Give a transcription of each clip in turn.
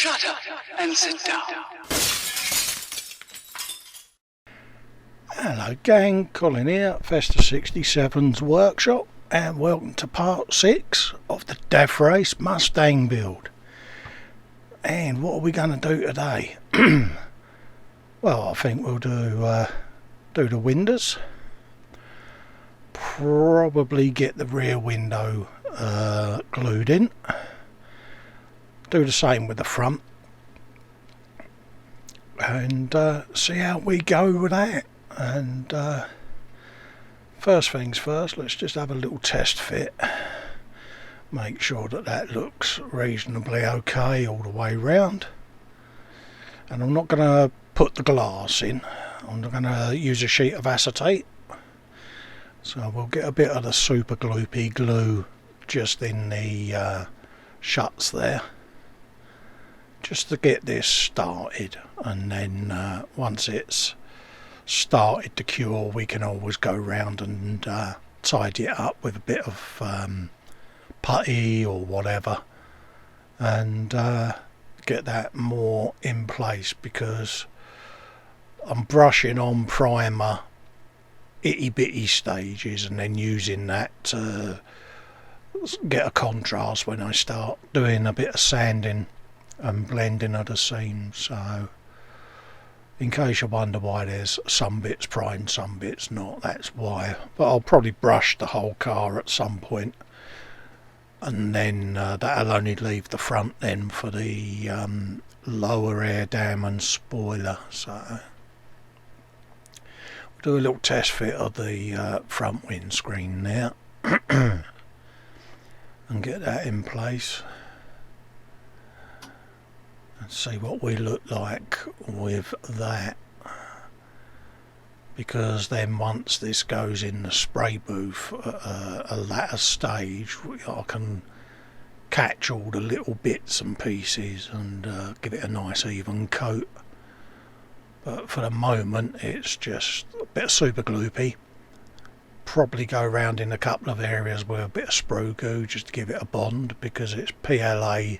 Shut up and sit down. Hello gang, Colin here, Festa 67's workshop, and welcome to part 6 of the Death Race Mustang build. And what are we going to do today? Well, I think we'll do the windows, probably get the rear window glued in, do the same with the front, and see how we go with that. And first things first, let's just have a little test fit, make sure that that looks reasonably okay all the way round. And I'm not going to put the glass in, I'm going to use a sheet of acetate, so we'll get a bit of the super gloopy glue just in the shuts there, just to get this started. And then once it's started to cure, we can always go round and tidy it up with a bit of putty or whatever, and get that more in place, because I'm brushing on primer itty bitty stages and then using that to get a contrast when I start doing a bit of sanding and blending of the seams. So in case you wonder why there's some bits primed, some bits not, that's why. But I'll probably brush the whole car at some point, and then that'll only leave the front then for the lower air dam and spoiler. So we'll do a little test fit of the front windscreen there and get that in place. See what we look like with that, because then once this goes in the spray booth at a latter stage, I can catch all the little bits and pieces and give it a nice even coat. But for the moment it's just a bit of super gloopy, probably go around in a couple of areas with a bit of sprue goo just to give it a bond, because it's PLA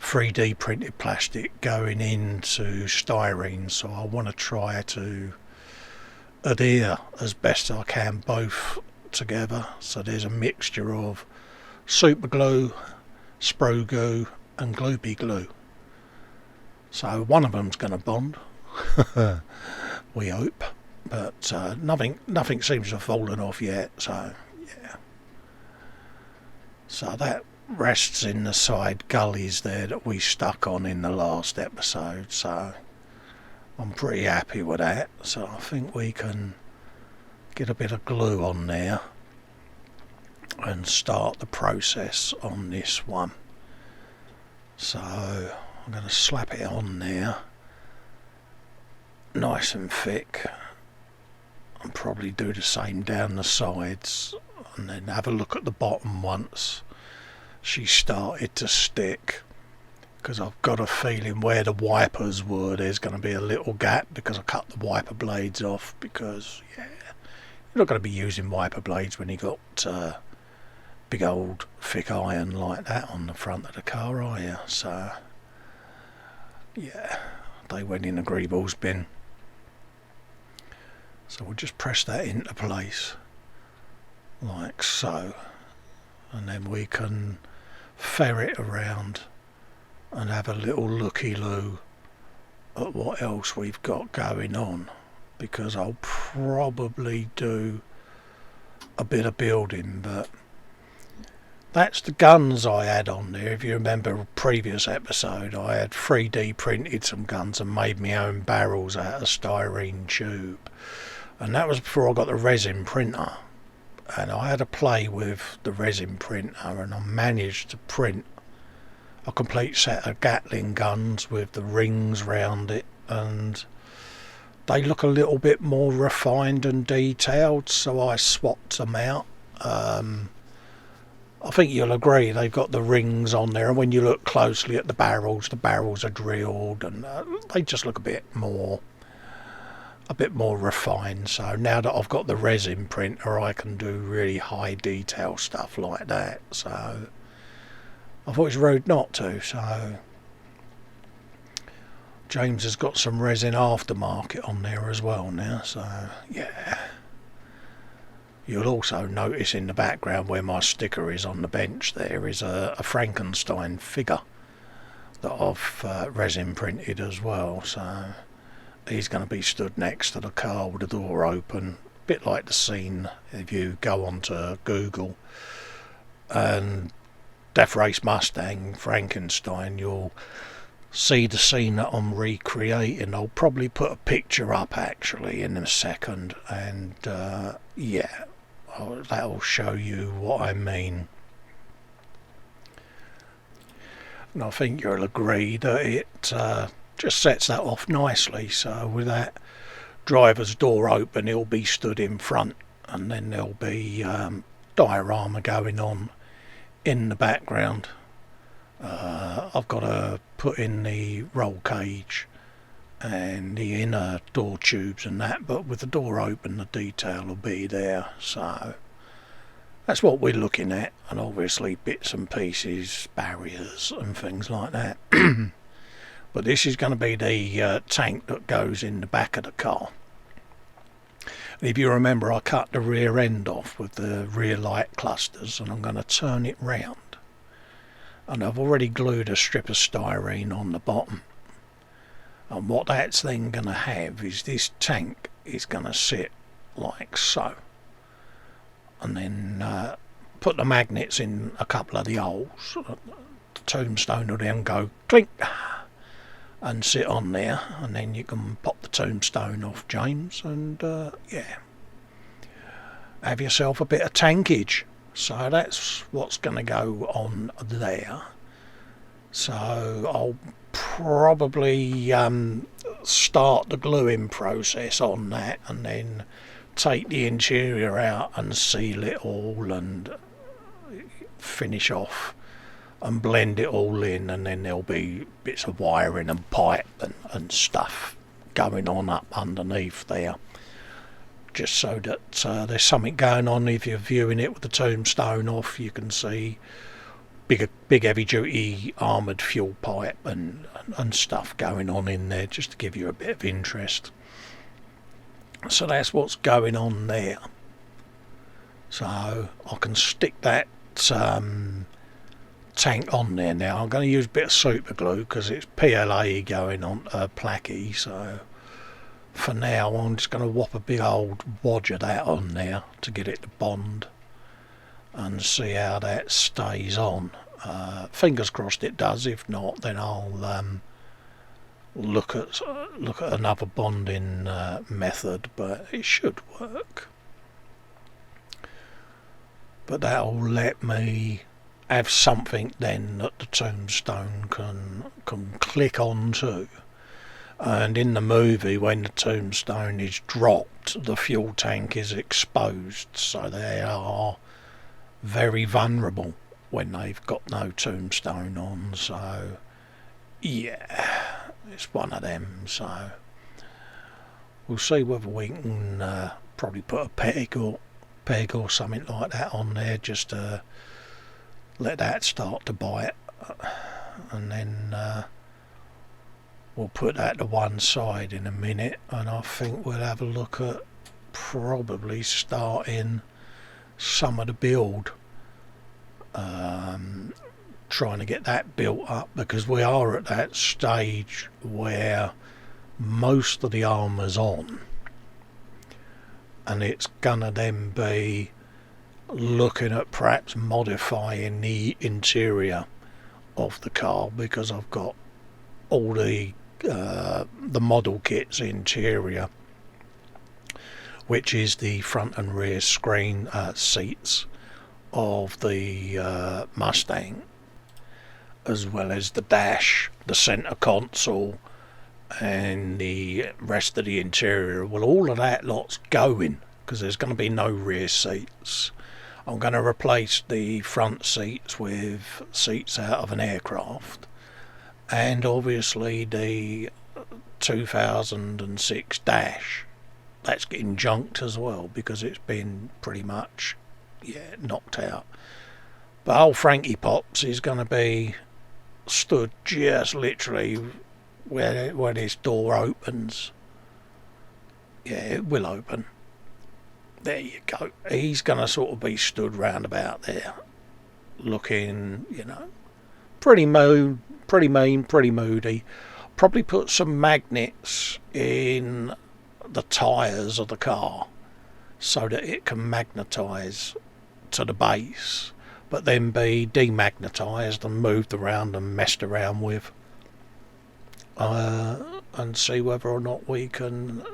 3D printed plastic going into styrene, so I want to try to adhere as best I can both together. So there's a mixture of super glue, sprue goo and gloopy glue, so one of them's going to bond we hope, but nothing seems to have fallen off yet. So yeah, so that rests in the side gullies there that we stuck on in the last episode, so I'm pretty happy with that. So I think we can get a bit of glue on there and start the process on this one. So I'm going to slap it on there nice and thick, and probably do the same down the sides, and then have a look at the bottom once she started to stick, because I've got a feeling where the wipers were there's going to be a little gap, because I cut the wiper blades off, because yeah, you're not going to be using wiper blades when you got big old thick iron like that on the front of the car, are you? So yeah, they went in the greeballs bin. So we'll just press that into place like so, and then we can ferret around and have a little looky-loo at what else we've got going on, because I'll probably do a bit of building. But that's the guns I had on there. If you remember a previous episode, I had 3D printed some guns and made my own barrels out of styrene tube, and that was before I got the resin printer. And I had a play with the resin printer, and I managed to print a complete set of Gatling guns with the rings round it, and they look a little bit more refined and detailed, so I swapped them out. I think you'll agree they've got the rings on there, and when you look closely at the barrels are drilled, and they just look a bit more refined. So now that I've got the resin printer, I can do really high detail stuff like that. So I thought it was rude not to. So James has got some resin aftermarket on there as well now, so yeah. You'll also notice in the background where my sticker is on the bench there is a Frankenstein figure that I've resin printed as well, so he's going to be stood next to the car with the door open, a bit like the scene if you go onto Google and Death Race Mustang Frankenstein, you'll see the scene that I'm recreating. I'll probably put a picture up actually in a second, and yeah, that'll show you what I mean. And I think you'll agree that it just sets that off nicely. So with that driver's door open, he'll be stood in front, and then there'll be diorama going on in the background. I've got to put in the roll cage and the inner door tubes and that, but with the door open the detail will be there, so that's what we're looking at, and obviously bits and pieces, barriers and things like that. But this is going to be the tank that goes in the back of the car. And if you remember, I cut the rear end off with the rear light clusters, and I'm going to turn it round. And I've already glued a strip of styrene on the bottom. And what that's then going to have is this tank is going to sit like so. And then put the magnets in a couple of the holes. The tombstone will then go clink and sit on there. And then you can pop the tombstone off, James, and yeah, have yourself a bit of tankage. So that's what's going to go on there. So I'll probably start the gluing process on that, and then take the interior out and seal it all and finish off and blend it all in, and then there'll be bits of wiring and pipe and stuff going on up underneath there, just so that there's something going on. If you're viewing it with the tombstone off, you can see big heavy duty armoured fuel pipe and stuff going on in there, just to give you a bit of interest. So that's what's going on there. So I can stick that tank on there now. I'm going to use a bit of super glue because it's PLA going on placky, so for now I'm just going to whop a big old wodge of that on there to get it to bond and see how that stays on. Fingers crossed it does. If not, then I'll look at another bonding method, but it should work. But that'll let me have something then that the tombstone can click onto. And in the movie, when the tombstone is dropped, the fuel tank is exposed, so they are very vulnerable when they've got no tombstone on. So yeah, it's one of them. So we'll see whether we can probably put a peg or something like that on there, just to let that start to bite, and then we'll put that to one side in a minute, and I think we'll have a look at probably starting some of the build, trying to get that built up, because we are at that stage where most of the armour's on, and it's gonna then be looking at perhaps modifying the interior of the car, because I've got all the model kit's interior, which is the front and rear screen seats of the Mustang, as well as the dash, the centre console, and the rest of the interior. Well, all of that lot's going, because there's going to be no rear seats. I'm going to replace the front seats with seats out of an aircraft, and obviously the 2006 dash, that's getting junked as well, because it's been pretty much knocked out. But old Frankie Pops is going to be stood just literally where this door opens. Yeah, it will open. There you go. He's going to sort of be stood round about there, looking, pretty mean, pretty moody. Probably put some magnets in the tyres of the car so that it can magnetise to the base, but then be demagnetised and moved around and messed around with, and see whether or not we can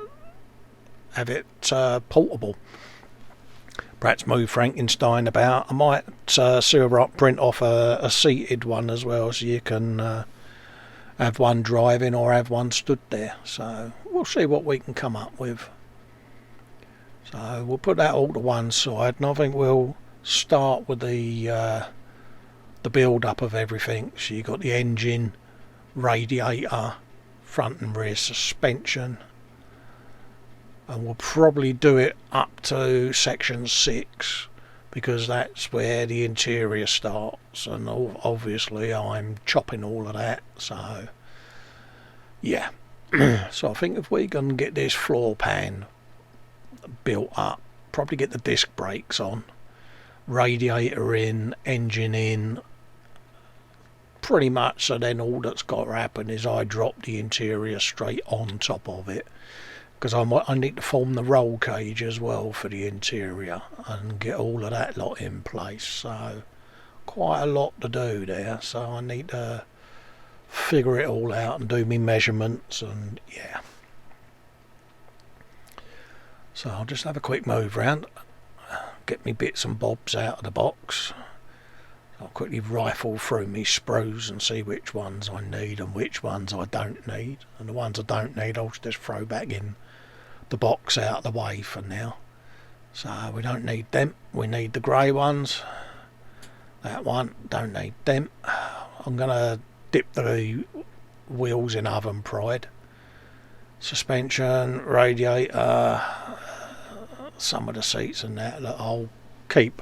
have it portable. Perhaps move Frankenstein about. I might see whether I print off a seated one as well, so you can have one driving or have one stood there. So we'll see what we can come up with. So we'll put that all to one side, and I think we'll start with the build up of everything. So you've got the engine, radiator, front and rear suspension, and we'll probably do it up to section 6 because that's where the interior starts, and obviously I'm chopping all of that, so yeah. So I think if we can get this floor pan built up, probably get the disc brakes on, radiator in, engine in, pretty much, so then all that's got to happen is I drop the interior straight on top of it, because I need to form the roll cage as well for the interior and get all of that lot in place. So quite a lot to do there, so I need to figure it all out and do me measurements, and yeah. So I'll just have a quick move round, get me bits and bobs out of the box. I'll quickly rifle through me sprues and see which ones I need and which ones I don't need, and the ones I don't need I'll just throw back in the box out of the way for now. So we don't need them. We need the grey ones. That one, don't need them. I'm going to dip the wheels in oven pride. Suspension, radiator, some of the seats and that I'll keep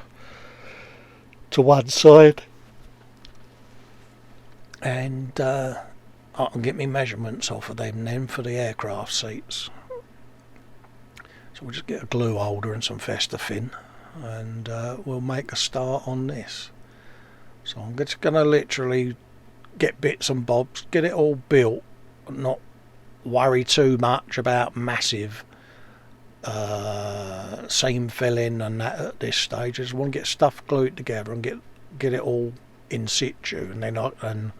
to one side, and I can get me measurements off of them then for the aircraft seats. So we'll just get a glue holder and some Festa fin, and we'll make a start on this. So I'm just going to literally get bits and bobs, get it all built, not worry too much about massive seam filling and that at this stage. I just want to get stuff glued together and get it all in situ, and then I can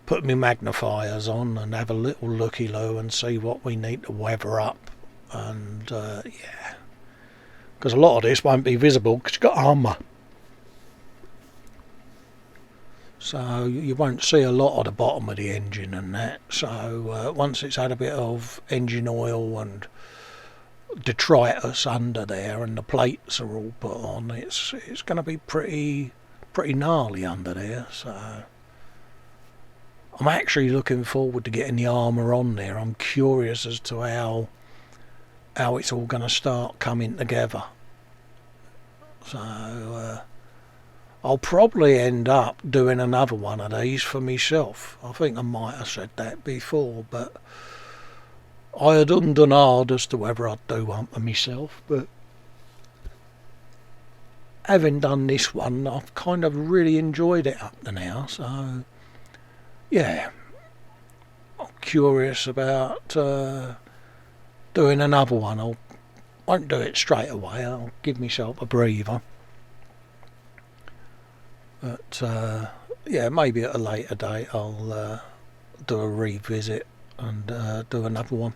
put my magnifiers on and have a little looky-loo and see what we need to weather up. And yeah, because a lot of this won't be visible because you've got armour, so you won't see a lot of the bottom of the engine and that. So once it's had a bit of engine oil and detritus under there and the plates are all put on, it's going to be pretty gnarly under there. So I'm actually looking forward to getting the armour on there. I'm curious as to how it's all going to start coming together. So I'll probably end up doing another one of these for myself. I think I might have said that before, but I had undone hard as to whether I'd do one for myself. But having done this one, I've kind of really enjoyed it up to now. So yeah, I'm curious about doing another one. I won't do it straight away. I'll give myself a breather. But yeah, maybe at a later date I'll do a revisit and do another one.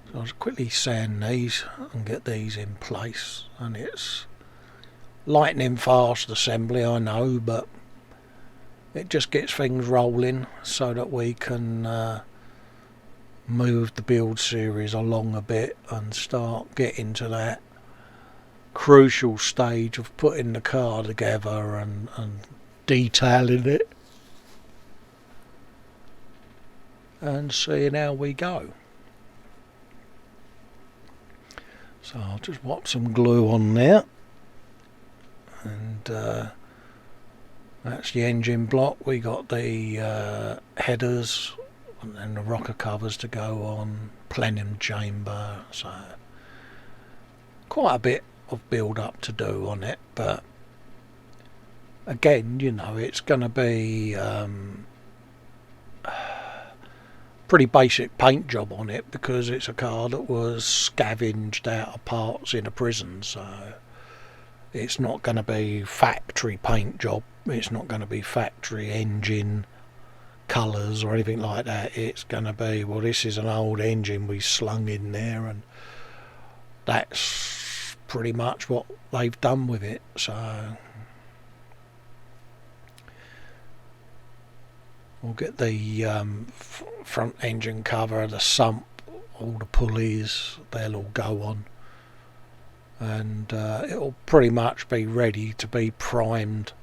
So I'll just quickly sand these and get these in place. And it's lightning fast assembly, I know, but it just gets things rolling so that we can move the build series along a bit and start getting to that crucial stage of putting the car together and detailing it and seeing how we go. So I'll just whop some glue on there, and That's the engine block. We got the headers and then the rocker covers to go on, plenum chamber, so quite a bit of build up to do on it, but again, you know, it's going to be pretty basic paint job on it because it's a car that was scavenged out of parts in a prison, so it's not going to be factory paint job, it's not going to be factory engine colours or anything like that. It's going to be, well, this is an old engine we slung in there, and that's pretty much what they've done with it. So we'll get the front engine cover, the sump, all the pulleys, they'll all go on, and it'll pretty much be ready to be primed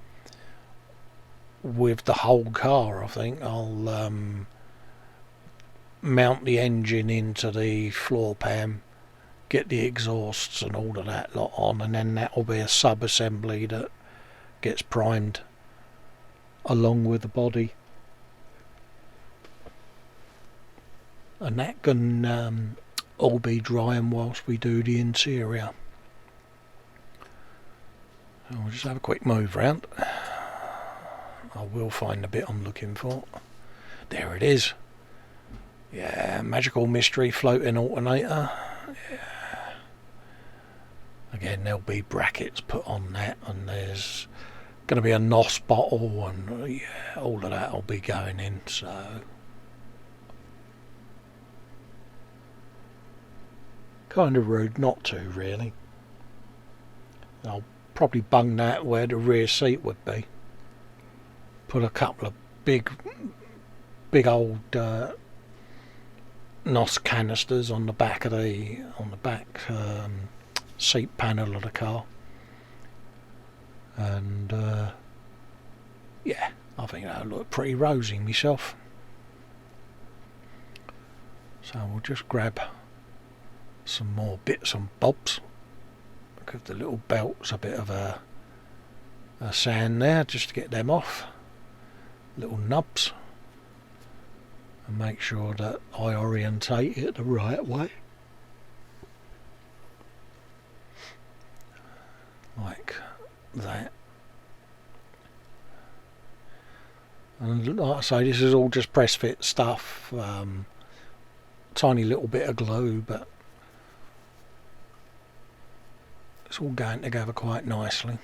with the whole car. I think I'll mount the engine into the floor pan, get the exhausts and all of that lot on, and then that'll be a sub-assembly that gets primed along with the body, and that can all be drying whilst we do the interior. So we'll just have a quick move round. I will find the bit I'm looking for. There it is. Yeah, magical mystery floating alternator. Yeah. Again, there'll be brackets put on that, and there's going to be a NOS bottle, and yeah, all of that will be going in. So kind of rude not to, really. I'll probably bung that where the rear seat would be. Put a couple of big old NOS canisters on the back of seat panel of the car, and yeah, I think that'll look pretty rosy myself. So we'll just grab some more bits and bobs. Give the little belts a bit of a sand there just to get them off. Little nubs, and make sure that I orientate it the right way, like that. And like I say, this is all just press fit stuff, tiny little bit of glue, but it's all going together quite nicely.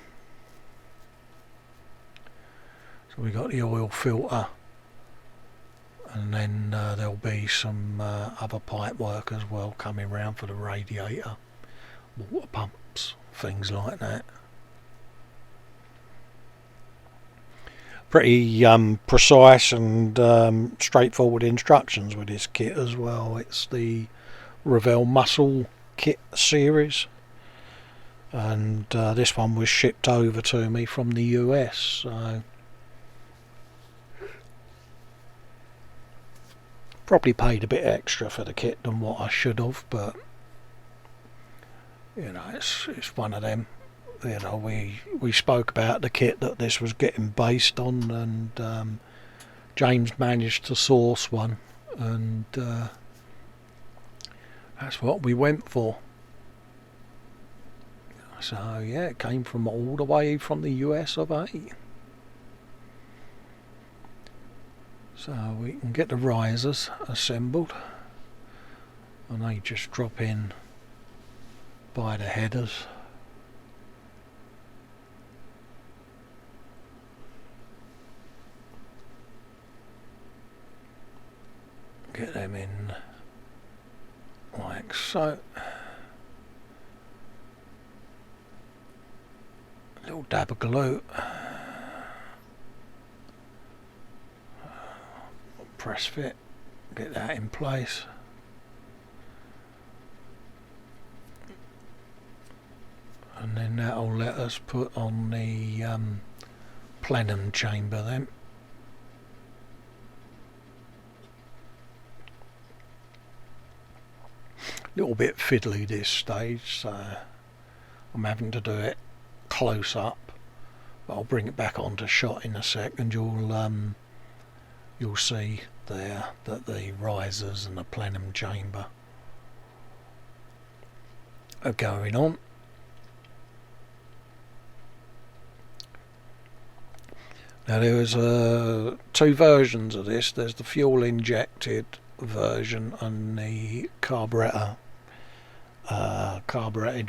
We got the oil filter, and then there'll be some other pipe work as well coming round for the radiator, water pumps, things like that. Pretty precise and straightforward instructions with this kit as well. It's the Revell Muscle Kit series, and this one was shipped over to me from the US, so probably paid a bit extra for the kit than what I should have, but you know, it's one of them. You know, we spoke about the kit that this was getting based on, and James managed to source one, and that's what we went for. So yeah, it came from all the way from the US of A. So we can get the risers assembled, and they just drop in by the headers. Get them in like so. A little dab of glue. Press fit, get that in place, and then that'll let us put on the plenum chamber then. Little bit fiddly this stage, so I'm having to do it close up I'll bring it back onto shot in a sec, and you'll see there that the risers and the plenum chamber are going on. Now there was two versions of this. There's the fuel injected version and the carbureted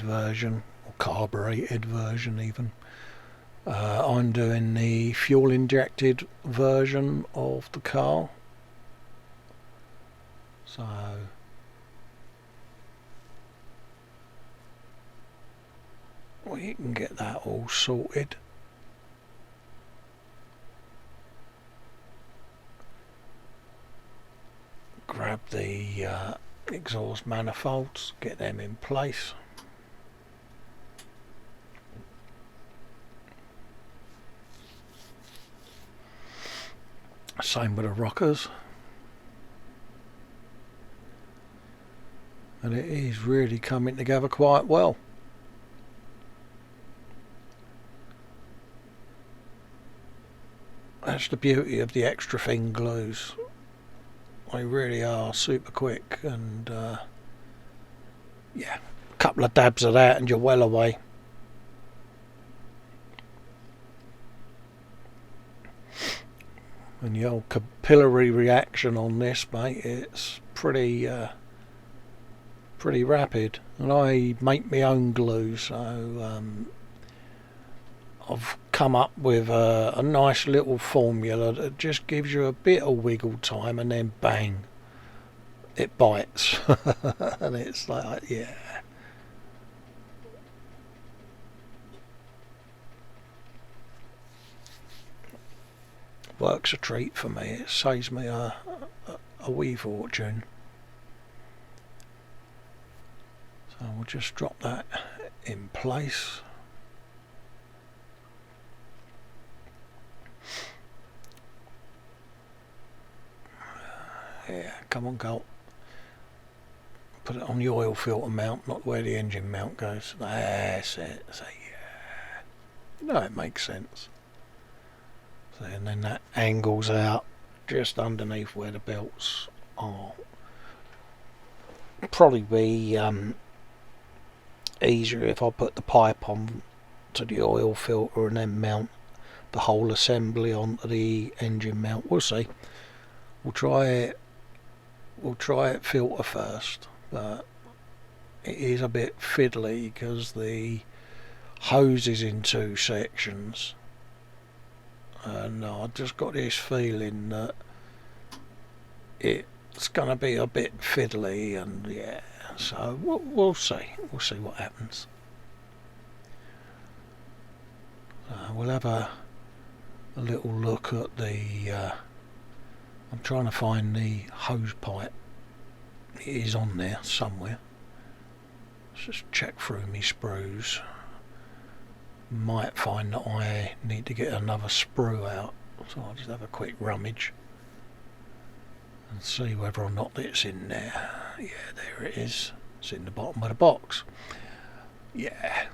version, or carbureted version even. I'm doing the fuel injected version of the car. So we can get that all sorted. Grab the exhaust manifolds, get them in place. Same with the rockers. And it is really coming together quite well. That's the beauty of the extra thin glues. They really are super quick, and yeah, a couple of dabs of that and you're well away. And the old capillary reaction on this, mate, it's pretty rapid. And I make my own glue, so I've come up with a nice little formula that just gives you a bit of wiggle time, and then bang, it bites. And it's like, yeah. Works a treat for me. It saves me a wee fortune. So we'll just drop that in place. Yeah, come on, go. Put it on the oil filter mount, not where the engine mount goes. That's it. So yeah, you know, it makes sense. So, and then that angles out just underneath where the belts are. Probably be easier if I put the pipe on to the oil filter and then mount the whole assembly onto the engine mount. We'll see. We'll try it filter first, but it is a bit fiddly because the hose is in two sections, and I just got this feeling that it's gonna be a bit fiddly, and yeah, so we'll see what happens. We'll have a little look at the I'm trying to find the hose pipe. It is on there somewhere. Let's just check through me sprues. Might find that I need to get another sprue out, so I'll just have a quick rummage and see whether or not it's in there. Yeah, there it is. It's in the bottom of the box. Yeah.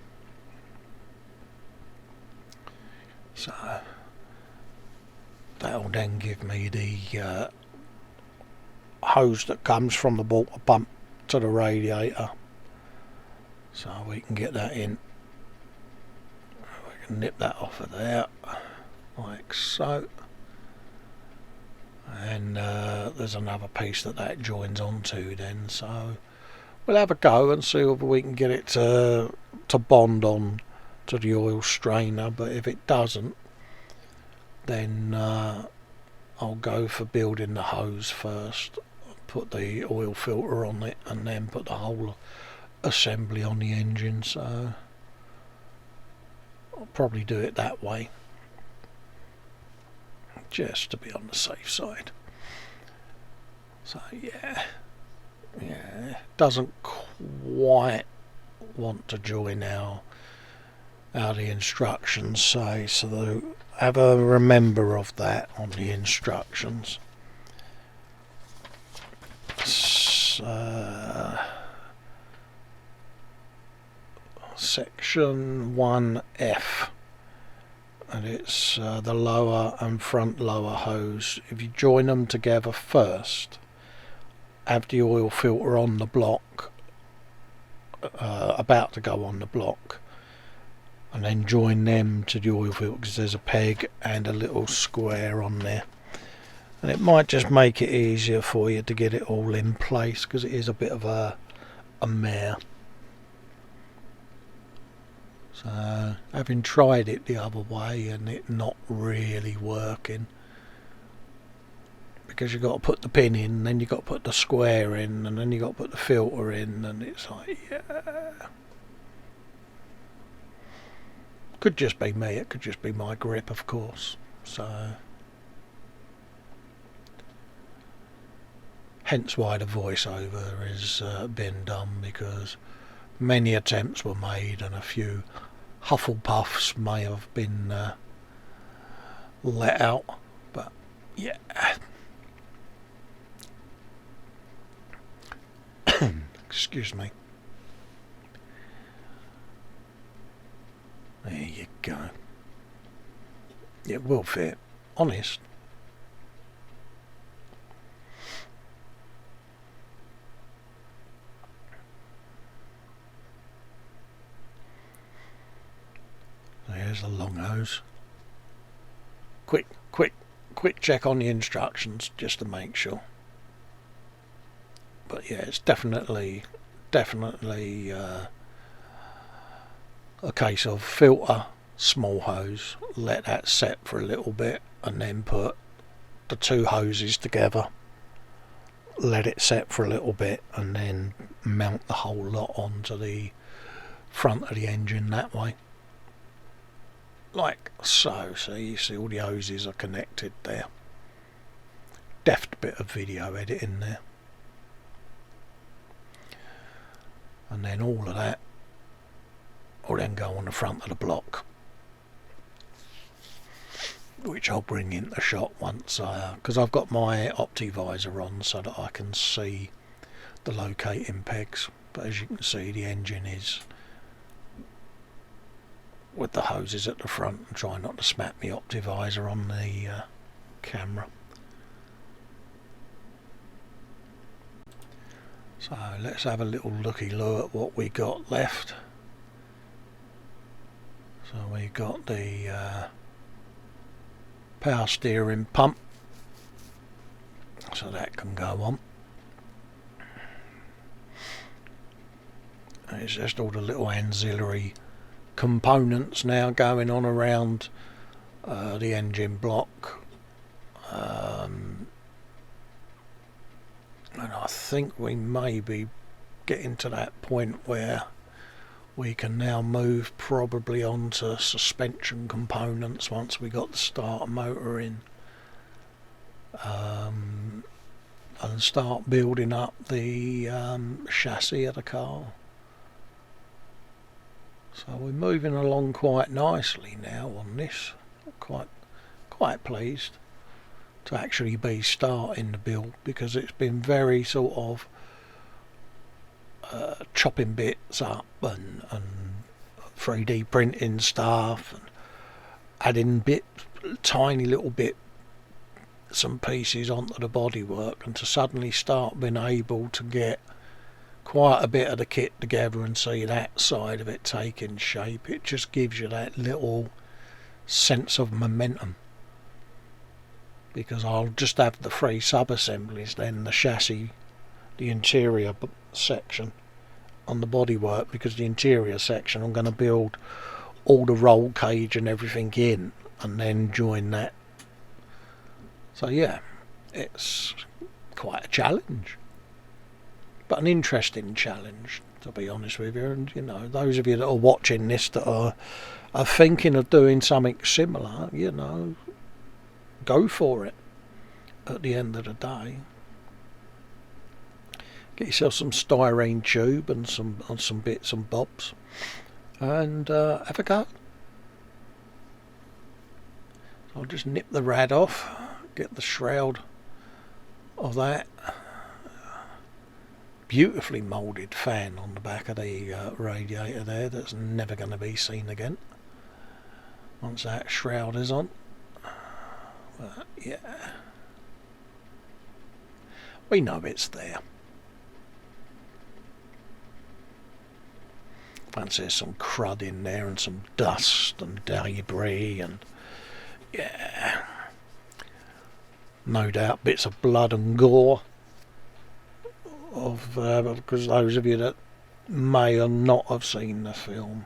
So that'll then give me the hose that comes from the water pump to the radiator, so we can get that in. We can nip that off of there like so, and there's another piece that joins onto then, so we'll have a go and see whether we can get it to bond on to the oil strainer. But if it doesn't, then I'll go for building the hose first, put the oil filter on it, and then put the whole assembly on the engine. So I'll probably do it that way, just to be on the safe side. So yeah, doesn't quite want to join how the instructions say, so have a remember of that on the instructions. Section 1F, and it's the lower and front lower hose. If you join them together first, have the oil filter on the block, about to go on the block, and then join them to the oil filter, because there's a peg and a little square on there, and it might just make it easier for you to get it all in place, because it is a bit of a mare. So having tried it the other way and it not really working, because you've got to put the pin in, and then you've got to put the square in, and then you've got to put the filter in, and it's like, yeah. Could just be me, it could just be my grip, of course. So hence why the voiceover is been done, because many attempts were made and a few Hufflepuffs may have been let out, but yeah. Excuse me. There you go. It will fit, honest. There's the long hose. Quick check on the instructions just to make sure. But yeah, it's definitely a case of filter, small hose, let that set for a little bit, and then put the two hoses together, let it set for a little bit, and then mount the whole lot onto the front of the engine that way. Like so. So you see all the hoses are connected there. Deft bit of video editing there. And then all of that will then go on the front of the block, which I'll bring into shot once because I've got my optivisor on so that I can see the locating pegs. But as you can see, the engine is with the hoses at the front, and try not to smack my optivisor on the camera. So let's have a little looky-loo at what we got left. So we got the power steering pump, so that can go on. And it's just all the little ancillary components now going on around the engine block. And I think we may be getting to that point where we can now move probably onto suspension components once we got the starter motor in, and start building up the chassis of the car. So we're moving along quite nicely now on this. Quite pleased to actually be starting the build, because it's been very sort of chopping bits up and 3D printing stuff and adding tiny little some pieces onto the bodywork, and to suddenly start being able to get quite a bit of the kit together and see that side of it taking shape, it just gives you that little sense of momentum. Because I'll just have the three sub-assemblies, then the chassis, the interior section on the bodywork, because the interior section I'm going to build all the roll cage and everything in, and then join that. So yeah, it's quite a challenge, but an interesting challenge, to be honest with you. And you know, those of you that are watching this that are thinking of doing something similar, you know, go for it. At the end of the day, get yourself some styrene tube and some bits and bobs, and have a go. So I'll just nip the rad off, get the shroud of that. Beautifully moulded fan on the back of the radiator there, that's never going to be seen again. once that shroud is on. But yeah, we know it's there. Once there's some crud in there and some dust and debris and yeah, no doubt bits of blood and gore of because those of you that may or not have seen the film,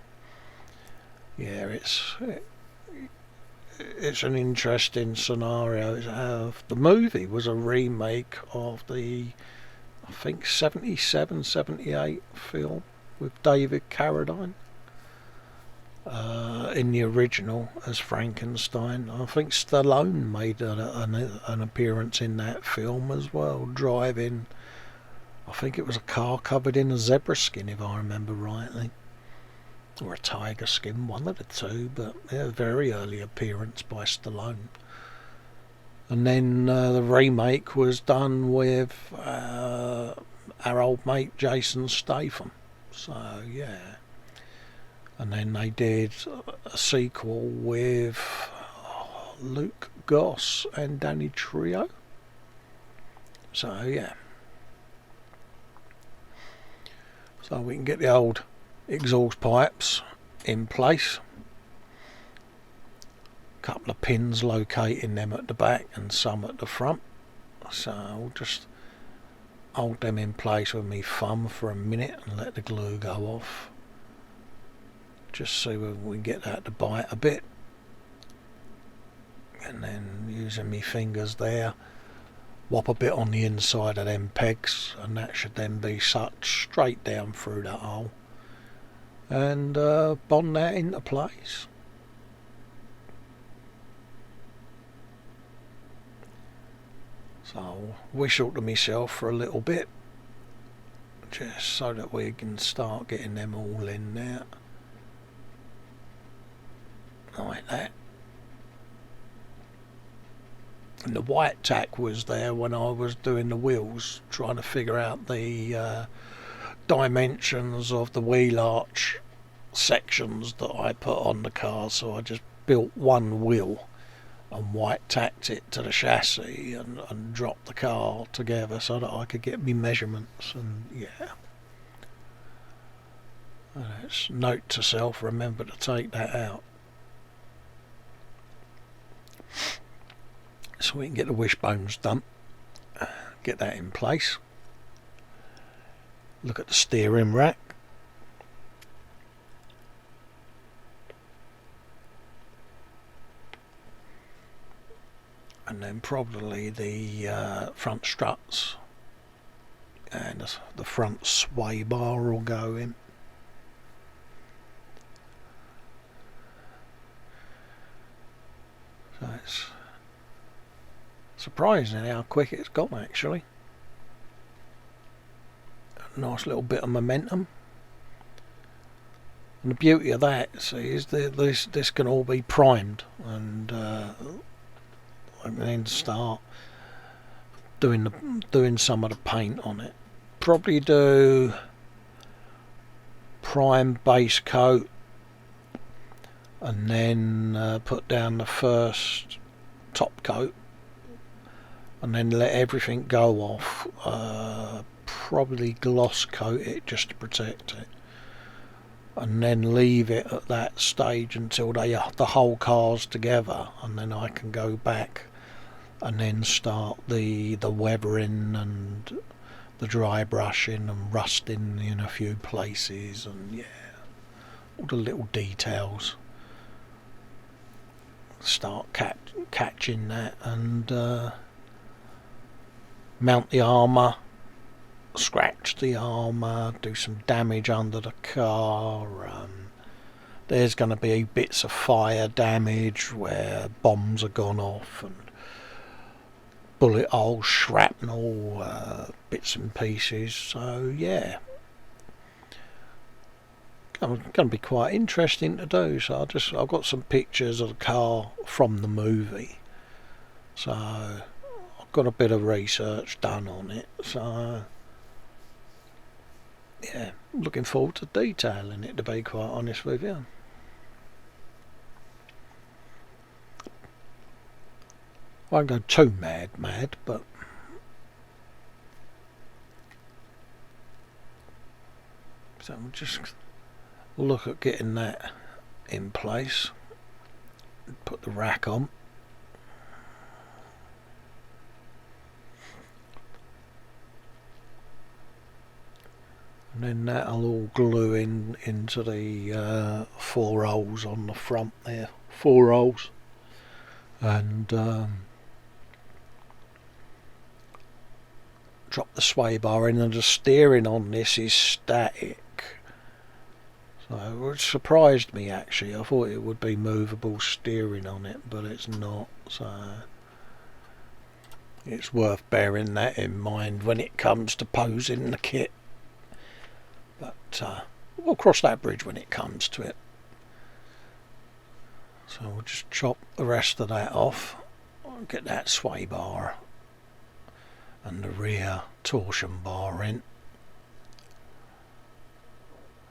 yeah, it's an interesting scenario. The movie was a remake of the, I think, 77, 78 film with David Carradine in the original as Frankenstein. I think Stallone made an appearance in that film as well, driving, I think it was a car covered in a zebra skin, if I remember rightly. Or a tiger skin, one of the two, but yeah, a very early appearance by Stallone. And then the remake was done with our old mate Jason Statham. So yeah. And then they did a sequel with Luke Goss and Danny Trejo. So yeah. So we can get the old exhaust pipes in place, a couple of pins locating them at the back and some at the front, so I'll just hold them in place with my thumb for a minute and let the glue go off, just see whether we can get that to bite a bit, and then using my fingers there, whop a bit on the inside of them pegs, and that should then be sucked straight down through that hole and bond that into place. So I'll whistle to myself for a little bit, just so that we can start getting them all in there, like that. And the white tack was there when I was doing the wheels, trying to figure out the dimensions of the wheel arch sections that I put on the car. So I just built one wheel and white tacked it to the chassis and dropped the car together so that I could get me measurements. And yeah, and it's note to self, remember to take that out, so we can get the wishbones done, get that in place. Look at the steering rack. And then probably the front struts and the front sway bar will go in. So it's surprising how quick it's gone, actually. A nice little bit of momentum. And the beauty of that, see, is that this can all be primed, and then start doing some of the paint on it. Probably do prime base coat, and then put down the first top coat, and then let everything go off. Probably gloss coat it just to protect it, and then leave it at that stage until the whole car's together, and then I can go back and then start the weathering and the dry brushing and rusting in a few places, and yeah, all the little details. Start catching that, and mount the armour, scratch the armour, do some damage under the car. There's going to be bits of fire damage where bombs have gone off, and bullet holes, shrapnel, bits and pieces. So yeah, going to be quite interesting to do. So I've got some pictures of the car from the movie, so I've got a bit of research done on it. So yeah, looking forward to detailing it, to be quite honest with you. I won't go too mad, but so we'll just look at getting that in place. Put the rack on. And then that'll all glue into the 4 holes on the front there. 4 holes. And drop the sway bar in, and the steering on this is static. So it surprised me actually. I thought it would be movable steering on it, but it's not. So it's worth bearing that in mind when it comes to posing the kit. But we'll cross that bridge when it comes to it. So we'll just chop the rest of that off. Get that sway bar and the rear torsion bar in.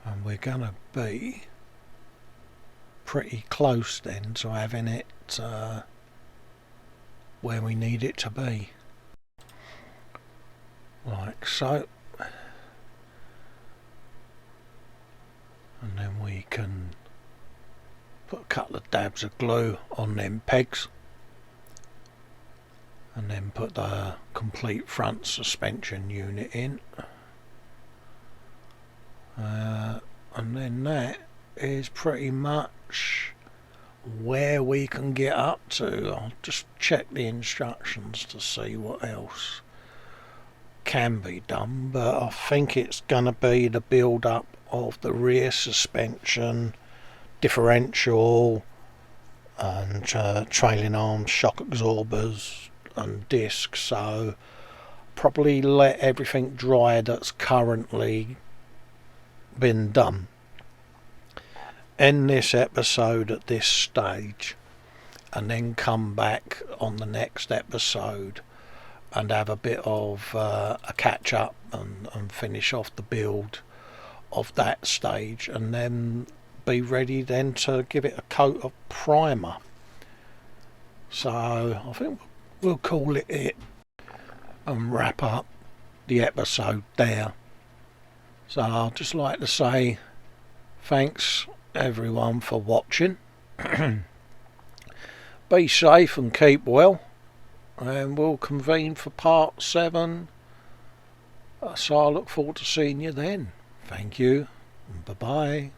And we're going to be pretty close then to having it where we need it to be. Like so. And then we can put a couple of dabs of glue on them pegs. And then put the complete front suspension unit in. And then that is pretty much where we can get up to. I'll just check the instructions to see what else can be done, but I think it's going to be the build up of the rear suspension, differential and trailing arms, shock absorbers and discs. So probably let everything dry that's currently been done. End this episode at this stage and then come back on the next episode and have a bit of a catch up and finish off the build of that stage, and then be ready then to give it a coat of primer. So I think we'll call it and wrap up the episode there. So I'd just like to say thanks everyone for watching. Be safe and keep well, and we'll convene for part 7. So I look forward to seeing you then. Thank you. Bye bye.